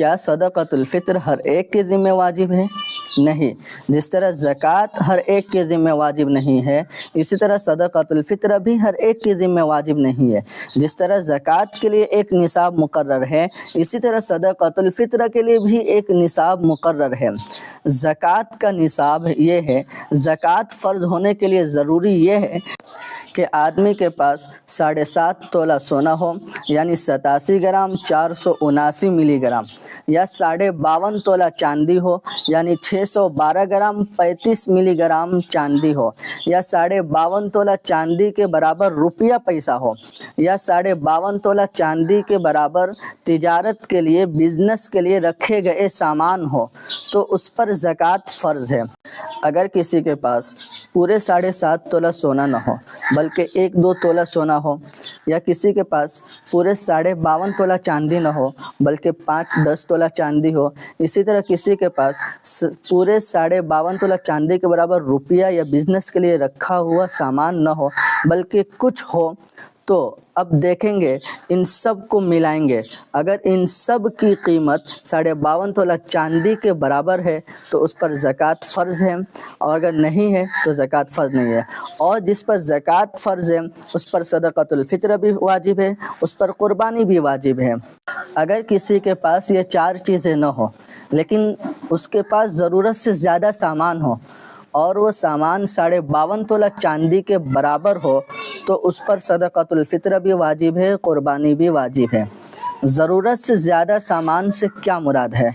کیا صدقۃ الفطر ہر ایک کے ذمہ واجب ہے؟ نہیں۔ جس طرح زکوٰۃ ہر ایک کے ذمہ واجب نہیں ہے، اسی طرح صدقۃ الفطر بھی ہر ایک کے ذمہ واجب نہیں ہے۔ جس طرح زکوٰۃ کے لیے ایک نصاب مقرر ہے، اسی طرح صدقۃ الفطر کے لیے بھی ایک نصاب مقرر ہے۔ زکوٰۃ کا نصاب یہ ہے، زکوٰۃ فرض ہونے کے لیے ضروری یہ ہے کہ آدمی کے پاس 7.5 تولہ سونا ہو، یعنی 87 گرام 479 ملی گرام، یا 52.5 تولہ چاندی ہو، یعنی 612 گرام 35 ملی گرام چاندی ہو، یا 52.5 تولہ چاندی کے برابر روپیہ پیسہ ہو، یا 52.5 تولہ چاندی کے برابر تجارت کے لیے، بزنس کے لیے رکھے گئے سامان ہو، تو اس پر زکوٰۃ فرض ہے۔ اگر کسی کے پاس پورے 7.5 تولہ سونا نہ ہو بلکہ 1-2 تولہ سونا ہو، یا کسی کے پاس پورے 52.5 تولہ چاندی نہ ہو بلکہ 5-10 تولہ چاندی ہو، اسی طرح کسی کے پاس پورے 52.5 تولہ چاندی کے برابر روپیہ یا بزنس کے لیے رکھا ہوا سامان نہ ہو بلکہ کچھ ہو، تو اب دیکھیں گے ان سب کو ملائیں گے۔ اگر ان سب کی قیمت 52.5 تولہ چاندی کے برابر ہے تو اس پر زکوٰۃ فرض ہے، اور اگر نہیں ہے تو زکوٰۃ فرض نہیں ہے۔ اور جس پر زکوٰۃ فرض ہے اس پر صدقۃ الفطر بھی واجب ہے، اس پر قربانی بھی واجب ہے۔ اگر کسی کے پاس یہ 4 چیزیں نہ ہو لیکن اس کے پاس ضرورت سے زیادہ سامان ہو، اور وہ سامان 52.5 تولہ چاندی کے برابر ہو، تو اس پر صدقۃ الفطر بھی واجب ہے، قربانی بھی واجب ہے۔ ضرورت سے زیادہ سامان سے کیا مراد ہے؟